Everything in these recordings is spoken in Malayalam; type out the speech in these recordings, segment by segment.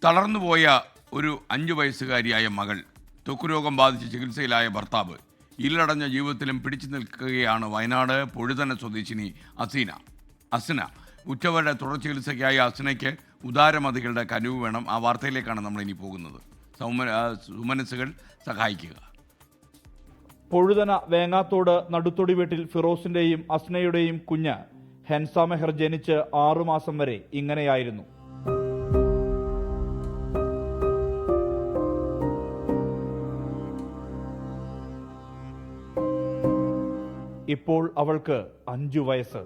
തളർന്നുപോയ ഒരു 5 വയസ്സുകാരിയായ മകൾ, ത്വക്കുരോഗം ബാധിച്ച് ചികിത്സയിലായ ഭർത്താവ്, ഇരുളടഞ്ഞ ജീവിതത്തിലും പിടിച്ചു നിൽക്കുകയാണ് വയനാട് പൊഴുതന സ്വദേശിനി അസ്ന. ഉറ്റവരുടെ തുടർ ചികിത്സയ്ക്കായി അസ്നയ്ക്ക് ഉദാരമതികളുടെ കനിവ് വേണം. ആ വാർത്തയിലേക്കാണ് നമ്മൾ ഇനി പോകുന്നത്. സുമനസ്സുകൾ സഹായിക്കുക. പൊഴുതന വേങ്ങാത്തോട് നടുത്തൊടി വീട്ടിൽ ഫിറോസിന്റെയും അസ്നയുടെയും കുഞ്ഞ് ഹെൻസ മെഹർ ജനിച്ച് 6 മാസം വരെ ഇങ്ങനെയായിരുന്നു. ഇപ്പോൾ അവൾക്ക് 5 വയസ്സ്.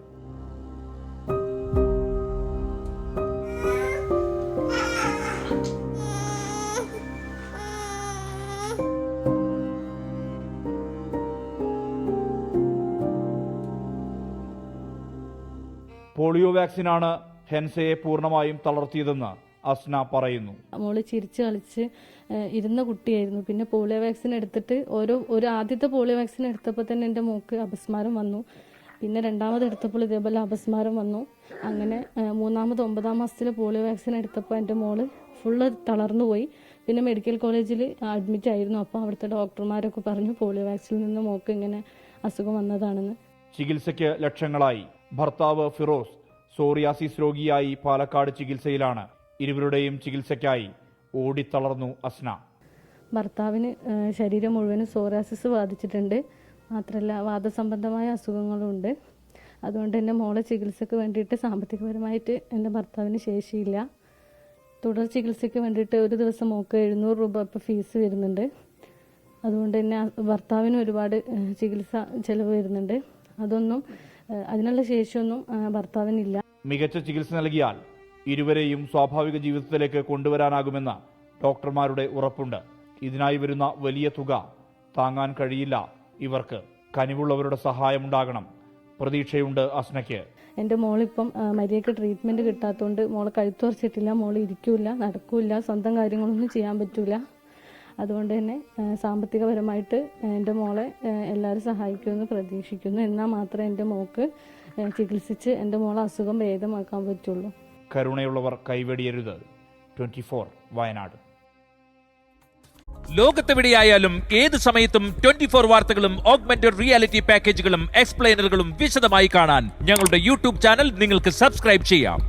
പോളിയോ വാക്സിനാണ് ഹെൻസയെ പൂർണ്ണമായും തളർത്തിയതെന്ന് അസ്ന പറയുന്നു. മോള് ചിരിച്ച് കളിച്ച് ഇരുന്ന കുട്ടിയായിരുന്നു. പിന്നെ പോളിയോ വാക്സിൻ എടുത്തിട്ട് ഒരു ആദ്യത്തെ പോളിയോ വാക്സിൻ എടുത്തപ്പോൾ തന്നെ എൻ്റെ മോക്ക് അപസ്മാരം വന്നു. പിന്നെ രണ്ടാമത് എടുത്തപ്പോൾ ഇതേപോലെ അപസ്മാരം വന്നു. അങ്ങനെ മൂന്നാമത് 9-ാം മാസത്തിലെ പോളിയോ വാക്സിൻ എടുത്തപ്പോൾ എൻ്റെ മോള് ഫുള്ള് തളർന്നു പോയി. പിന്നെ മെഡിക്കൽ കോളേജിൽ അഡ്മിറ്റ് ആയിരുന്നു. അപ്പോൾ അവിടുത്തെ ഡോക്ടർമാരൊക്കെ പറഞ്ഞു പോളിയോ വാക്സിനിൽ നിന്ന് മോക്ക് ഇങ്ങനെ അസുഖം വന്നതാണെന്ന്. ചികിത്സയ്ക്ക് ലക്ഷങ്ങളായി. ഭർത്താവ് ഫിറോസ് സോറിയാസിസ് രോഗിയായി പാലക്കാട് ചികിത്സയിലാണ്. ഇരുവരുടെയും ചികിത്സയ്ക്കായി ഓടിത്തളർന്നു അസ്ന. ഭർത്താവിന് ശരീരം മുഴുവനും സോറിയാസിസ് ബാധിച്ചിട്ടുണ്ട്. മാത്രമല്ല വാദസംബന്ധമായ അസുഖങ്ങളുണ്ട്. അതുകൊണ്ട് എൻ്റെ മോളെ ചികിത്സയ്ക്ക് വേണ്ടിയിട്ട് സാമ്പത്തികപരമായിട്ട് എൻ്റെ ഭർത്താവിന് ശേഷിയില്ല. തുടർ ചികിത്സയ്ക്ക് വേണ്ടിയിട്ട് ഒരു ദിവസം മോക്ക് 700 രൂപ ഇപ്പോൾ ഫീസ് വരുന്നുണ്ട്. അതുകൊണ്ട് തന്നെ ഭർത്താവിന് ഒരുപാട് ചികിത്സ ചെലവ് വരുന്നുണ്ട്. അതിനുള്ള ശേഷിയൊന്നും ഭർത്താവിനില്ല. മികച്ച ചികിത്സ നൽകിയാൽ ഇരുവരെയും സ്വാഭാവിക ജീവിതത്തിലേക്ക് കൊണ്ടുവരാനാകുമെന്ന് ഡോക്ടർമാരുടെ ഉറപ്പുണ്ട്. ഇതിനായി വരുന്ന വലിയ തുക താങ്ങാൻ കഴിയില്ല ഇവർക്ക്. കനിവുള്ളവരുടെ സഹായമുണ്ടാകണം. പ്രതീക്ഷയുണ്ട് അസ്നയ്ക്ക്. എൻ്റെ മോളിപ്പം മര്യാദയ്ക്ക് ട്രീറ്റ്മെൻറ്റ് കിട്ടാത്തതുകൊണ്ട് മോളെ കഴുത്തുറച്ചിട്ടില്ല. മോൾ ഇരിക്കൂല, നടക്കൂല, സ്വന്തം കാര്യങ്ങളൊന്നും ചെയ്യാൻ പറ്റൂല. അതുകൊണ്ട് തന്നെ സാമ്പത്തികപരമായിട്ട് എൻ്റെ മോളെ എല്ലാവരും സഹായിക്കുമെന്ന് പ്രതീക്ഷിക്കുന്നു. എന്നാൽ മാത്രമേ എൻ്റെ മോൾക്ക് ചികിത്സിച്ച് എൻ്റെ മോളെ അസുഖം ഭേദമാക്കാൻ പറ്റുള്ളൂ. കരുണയുള്ളവർ കൈവെടിയരുത്. 24 വയനാട്. ലോകത്തെവിടെയായാലും ഏത് സമയത്തും 24 വാർത്തകളും ഓഗ്മെന്റഡ് റിയാലിറ്റി പാക്കേജുകളും എക്സ്പ്ലെയിനറുകളും വിശദമായി കാണാൻ ഞങ്ങളുടെ യൂട്യൂബ് ചാനൽ നിങ്ങൾക്ക് സബ്സ്ക്രൈബ് ചെയ്യാം.